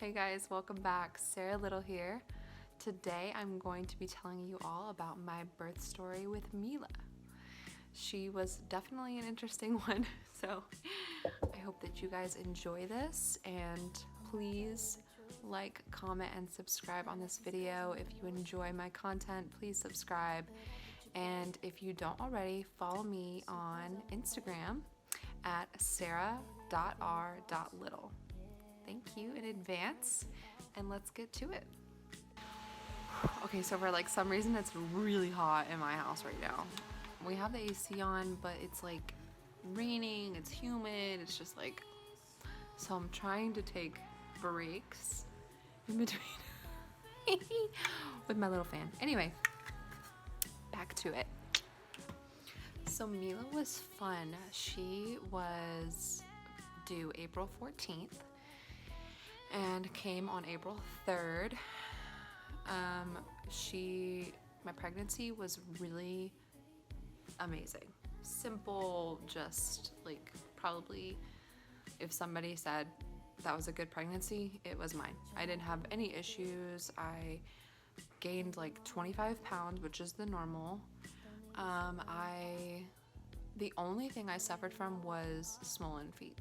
Hey guys, welcome back. Sarah Little here. Today I'm going to be telling you all about my birth story with Mila. She was definitely an interesting one, so I hope that you guys enjoy this, and please like, comment, and subscribe on this video. If you enjoy my content, please subscribe. And if you don't already, follow me on Instagram at sarah.r.little. Thank you in advance, and let's get to it. Okay, so for some reason it's really hot in my house right now. We have the AC on, but it's like raining, it's humid, it's just so I'm trying to take breaks in between with my little fan. Anyway, back to it. So Mila was fun. She was due April 14th and came on April 3rd. My pregnancy was really amazing. Simple, just probably if somebody said that was a good pregnancy, it was mine. I didn't have any issues. I gained 25 pounds, which is the normal. The only thing I suffered from was swollen feet.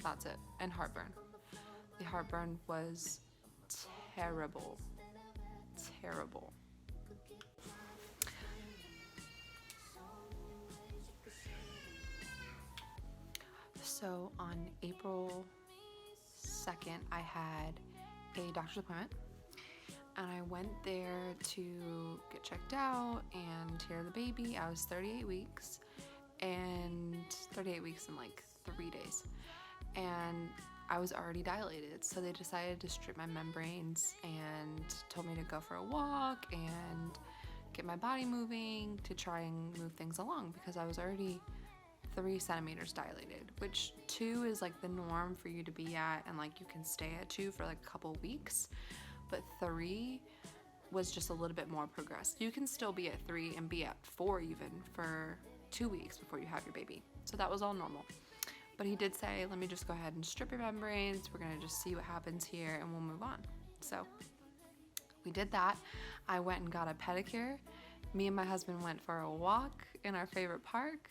That's it. And heartburn. The heartburn was terrible. Terrible. So on April 2nd, I had a doctor's appointment, and I went there to get checked out and hear the baby. I was 38 weeks and 38 weeks and 3 days, and I was already dilated, so they decided to strip my membranes and told me to go for a walk and get my body moving to try and move things along, because I was already 3 centimeters dilated, which 2 is the norm for you to be at, and you can stay at 2 for a couple weeks, but 3 was just a little bit more progressed. You can still be at 3 and be at 4 even for 2 weeks before you have your baby, so that was all normal. But he did say, let me just go ahead and strip your membranes. We're gonna just see what happens here and we'll move on. So we did that. I went and got a pedicure. Me and my husband went for a walk in our favorite park.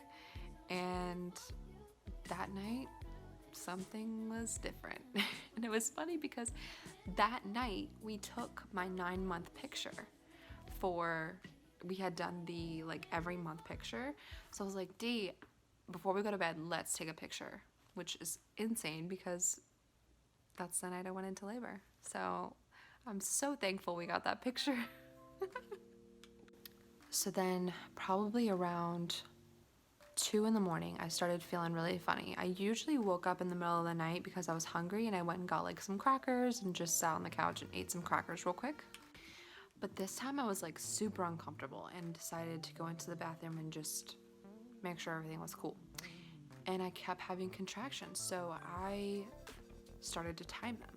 And that night, something was different. And it was funny because that night we took my 9-month picture we had done the every month picture. So I was like, D, before we go to bed, let's take a picture, which is insane because that's the night I went into labor. So I'm so thankful we got that picture. So then probably around 2 in the morning, I started feeling really funny. I usually woke up in the middle of the night because I was hungry, and I went and got some crackers and just sat on the couch and ate some crackers real quick. But this time I was super uncomfortable and decided to go into the bathroom and just make sure everything was cool. And I kept having contractions, so I started to time them.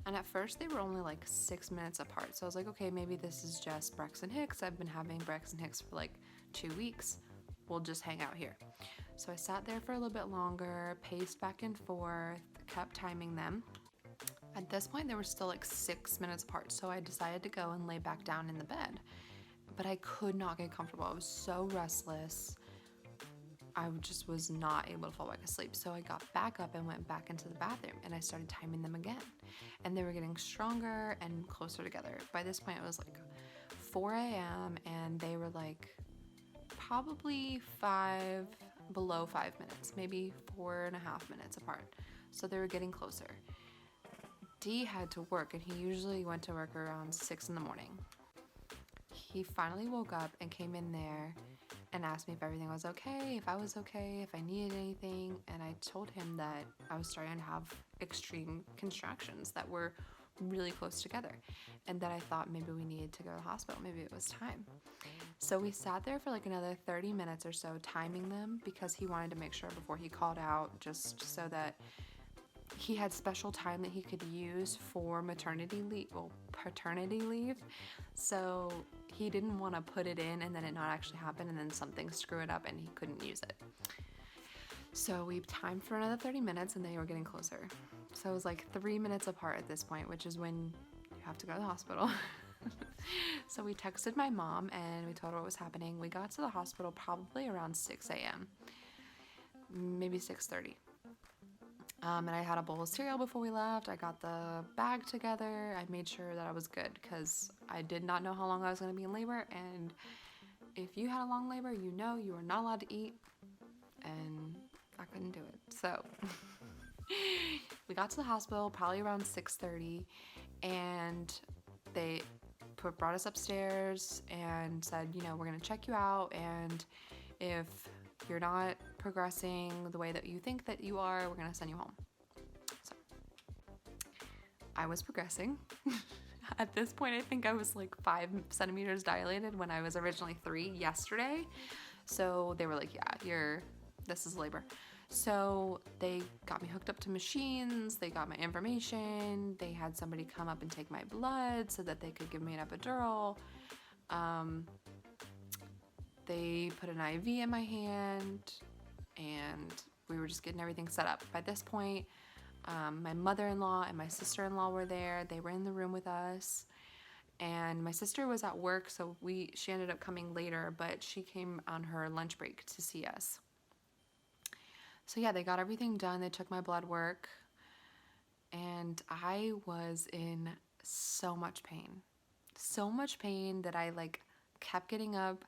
And at first they were only 6 minutes apart, so I was like, okay, maybe this is just Braxton Hicks. I've been having Braxton Hicks for 2 weeks. We'll just hang out here. So I sat there for a little bit longer, paced back and forth, kept timing them. At this point they were still 6 minutes apart, so I decided to go and lay back down in the bed. But I could not get comfortable. I was so restless. I just was not able to fall back asleep. So I got back up and went back into the bathroom, and I started timing them again. And they were getting stronger and closer together. By this point it was 4 a.m. and they were probably below 5 minutes, maybe 4.5 minutes apart. So they were getting closer. D had to work, and he usually went to work around 6 in the morning. He finally woke up and came in there and asked me if everything was okay, if I was okay, if I needed anything, and I told him that I was starting to have extreme contractions that were really close together, and that I thought maybe we needed to go to the hospital, maybe it was time. So we sat there for another 30 minutes or so timing them, because he wanted to make sure before he called out, just so that he had special time that he could use for paternity leave. So he didn't want to put it in and then it not actually happen and then something screw it up and he couldn't use it. So we timed for another 30 minutes and they were getting closer. So it was like 3 minutes apart at this point, which is when you have to go to the hospital. So we texted my mom and we told her what was happening. We got to the hospital probably around 6 a.m., maybe 6:30. And I had a bowl of cereal before we left. I got the bag together. I made sure that I was good because I did not know how long I was going to be in labor. And if you had a long labor, you know you are not allowed to eat. And I couldn't do it. So we got to the hospital probably around 6:30. And they brought us upstairs and said, you know, we're going to check you out. And if you're not progressing the way that you think that you are, we're going to send you home. So I was progressing. At this point, I think I was like 5 centimeters dilated when I was originally 3 yesterday. So they were like, yeah, this is labor. So they got me hooked up to machines. They got my information. They had somebody come up and take my blood so that they could give me an epidural. They put an IV in my hand and we were just getting everything set up. By this point, my mother-in-law and my sister-in-law were there. They were in the room with us. And my sister was at work, so she ended up coming later, but she came on her lunch break to see us. So yeah, they got everything done. They took my blood work and I was in so much pain. So much pain that I like kept getting up,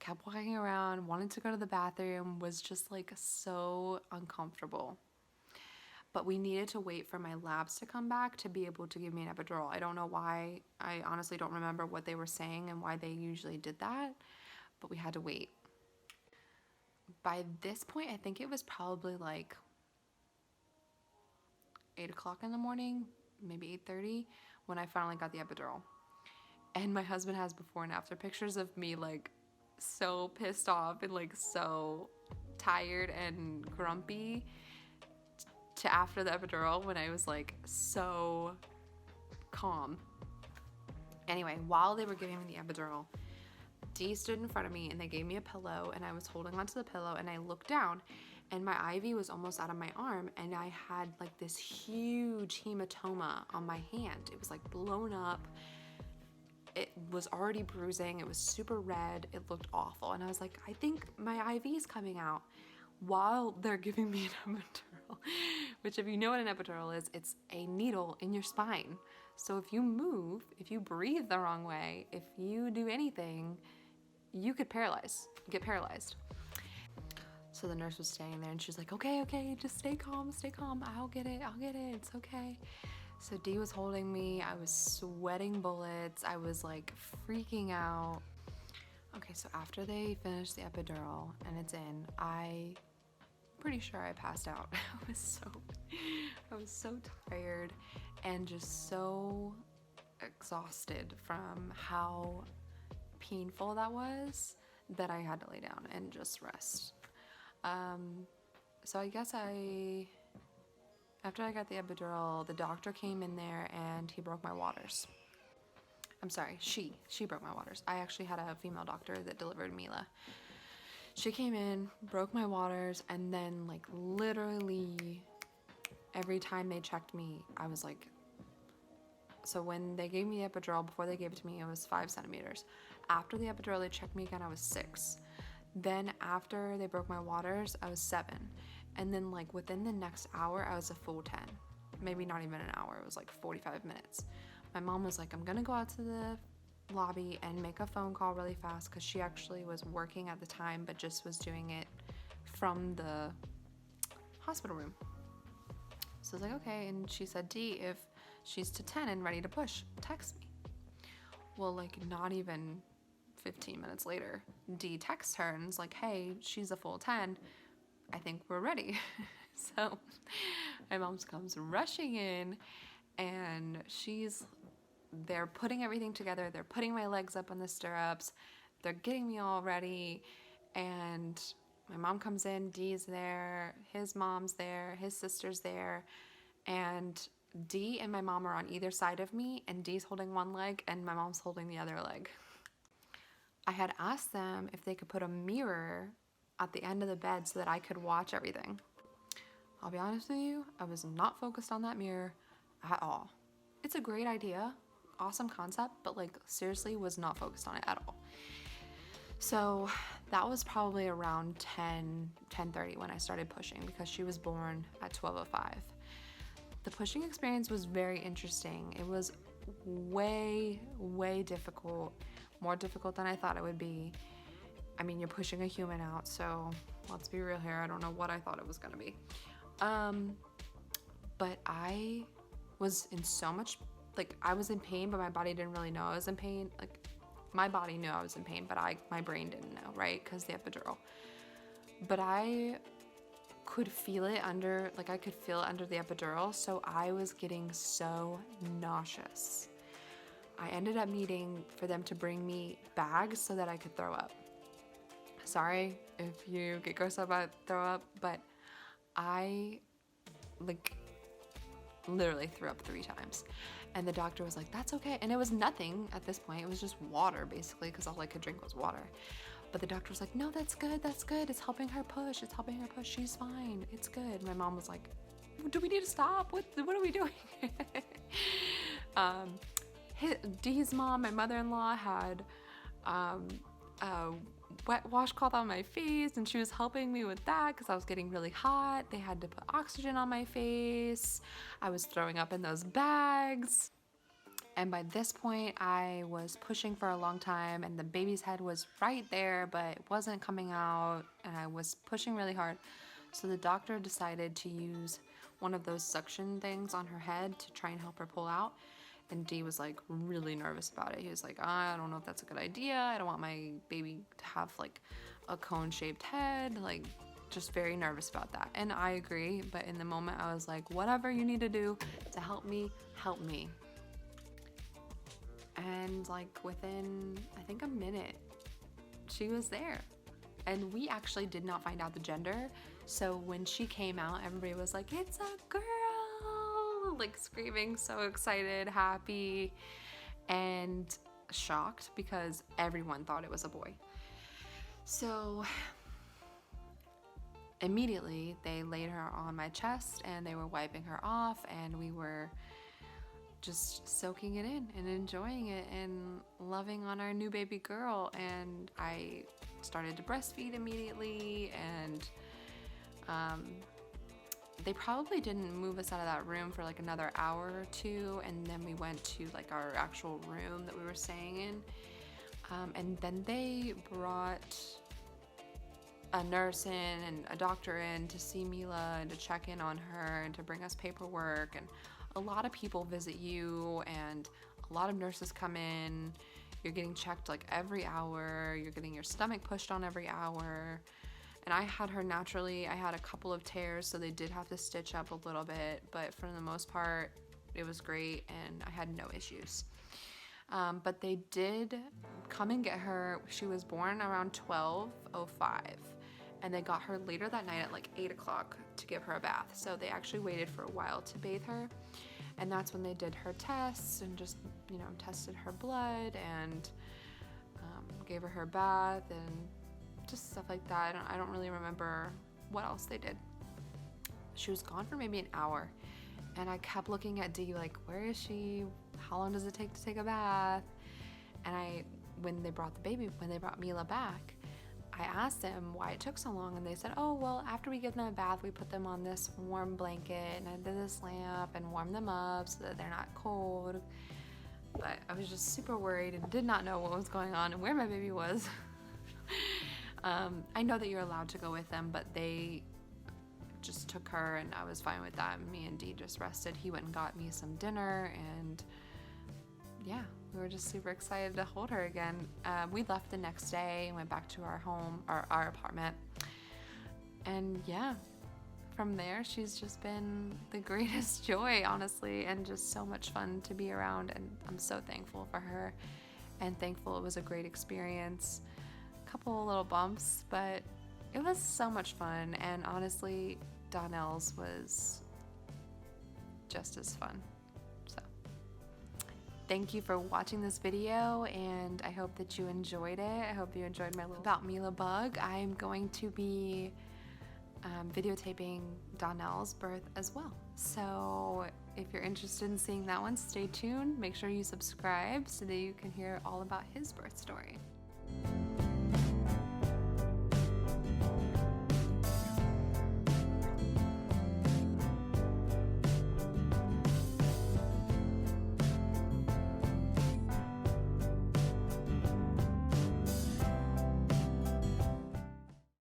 kept walking around, wanted to go to the bathroom, was just like so uncomfortable. But we needed to wait for my labs to come back to be able to give me an epidural. I don't know why. I honestly don't remember what they were saying and why they usually did that, but we had to wait. By this point, I think it was probably like 8 o'clock in the morning, maybe 8:30, when I finally got the epidural. And my husband has before and after pictures of me like so pissed off and like so tired and grumpy to after the epidural when I was like so calm. Anyway, while they were giving me the epidural, Dee stood in front of me and they gave me a pillow and I was holding onto the pillow and I looked down and my IV was almost out of my arm and I had like this huge hematoma on my hand. It was like blown up. It was already bruising. It was super red. It looked awful. And I was like, I think my IV is coming out while they're giving me an epidural, which if you know what an epidural is, it's a needle in your spine. So if you move, if you breathe the wrong way, if you do anything, you could get paralyzed. So the nurse was standing there and she was like, okay, just stay calm. I'll get it, it's okay. So Dee was holding me, I was sweating bullets, I was like freaking out. Okay, so after they finished the epidural and it's in, I'm pretty sure I passed out. I was so tired and just so exhausted from how painful that was that I had to lay down and just rest. So I guess after I got the epidural, the doctor came in there and he broke my waters. I'm sorry, she broke my waters. I actually had a female doctor that delivered Mila. She came in, broke my waters, and then like literally every time they checked me, I was like, so when they gave me the epidural, before they gave it to me, it was 5 centimeters. After the epidural, they checked me again, I was 6. Then after they broke my waters, I was 7. And then like within the next hour, I was a full 10. Maybe not even an hour, it was like 45 minutes. My mom was like, I'm gonna go out to the lobby and make a phone call really fast because she actually was working at the time but just was doing it from the hospital room. So I was like, okay. And she said, Dee, if she's to 10 and ready to push, text me. Well, like not even 15 minutes later, Dee texts her and is like, hey, she's a full 10. I think we're ready. So my mom comes rushing in and they're putting everything together. They're putting my legs up on the stirrups. They're getting me all ready. And my mom comes in, Dee's there, his mom's there, his sister's there. And Dee and my mom are on either side of me, and Dee's holding one leg and my mom's holding the other leg. I had asked them if they could put a mirror at the end of the bed so that I could watch everything. I'll be honest with you, I was not focused on that mirror at all. It's a great idea, awesome concept, but like seriously was not focused on it at all. So that was probably around 10:30 when I started pushing, because she was born at 12:05. The pushing experience was very interesting. It was way difficult, more difficult than I thought it would be. I mean, you're pushing a human out, so let's be real here. I don't know what I thought it was gonna be. But I was in so much, like, I was in pain, but my body didn't really know I was in pain. Like, my body knew I was in pain, but my brain didn't know, right? Because the epidural. But I could feel it under, like, I could feel it under the epidural, so I was getting so nauseous. I ended up needing for them to bring me bags so that I could throw up. Sorry if you get grossed out about throw up, but I, like, literally threw up 3 times. And the doctor was like, that's okay. And it was nothing at this point. It was just water, basically, because all I could drink was water. But the doctor was like, no, that's good. That's good. It's helping her push. It's helping her push. She's fine. It's good. My mom was like, do we need to stop? What are we doing? Dee's mom, my mother-in-law, had a wet washcloth on my face, and she was helping me with that because I was getting really hot. They had to put oxygen on my face. I was throwing up in those bags. And by this point, I was pushing for a long time, and the baby's head was right there, but it wasn't coming out, and I was pushing really hard. So the doctor decided to use one of those suction things on her head to try and help her pull out. And Dee was like really nervous about it. He was like, I don't know if that's a good idea. I don't want my baby to have like a cone-shaped head. Like, just very nervous about that. And I agree, but in the moment I was like, whatever you need to do to help me, help me. And like within, I think, a minute, she was there. And we actually did not find out the gender. So when she came out, everybody was like, it's a girl, like screaming, so excited, happy, and shocked because everyone thought it was a boy. So immediately they laid her on my chest and they were wiping her off, and we were just soaking it in and enjoying it and loving on our new baby girl. And I started to breastfeed immediately, and they probably didn't move us out of that room for like another hour or two, and then we went to like our actual room that we were staying in, and then they brought a nurse in and a doctor in to see Mila and to check in on her and to bring us paperwork. And a lot of people visit you, and a lot of nurses come in. You're getting checked like every hour. You're getting your stomach pushed on every hour. And I had her naturally. I had a couple of tears, so they did have to stitch up a little bit, but for the most part, it was great, and I had no issues. But they did come and get her. She was born around 12:05, and they got her later that night at like 8 o'clock to give her a bath. So they actually waited for a while to bathe her, and that's when they did her tests and just, you know, tested her blood and gave her bath and just stuff like that. I don't really remember what else they did. She was gone for maybe an hour, and I kept looking at Dee like, where is she? How long does it take to take a bath? And when they brought Mila back, I asked them why it took so long, and they said, oh, well, after we give them a bath, we put them on this warm blanket and under this lamp and warm them up so that they're not cold. But I was just super worried and did not know what was going on and where my baby was. I know that you're allowed to go with them, but they just took her, and I was fine with that. Me and Dee just rested. He went and got me some dinner, and yeah, we were just super excited to hold her again. We left the next day and went back to our home, our apartment. And yeah, from there, she's just been the greatest joy, honestly, and just so much fun to be around. And I'm so thankful for her, and thankful it was a great experience. Couple little bumps, but it was so much fun. And honestly, Donnell's was just as fun. So thank you for watching this video, and I hope that you enjoyed it. I hope you enjoyed my little about Mila bug. I'm going to be videotaping Donnell's birth as well. So if you're interested in seeing that one, stay tuned. Make sure you subscribe so that you can hear all about his birth story.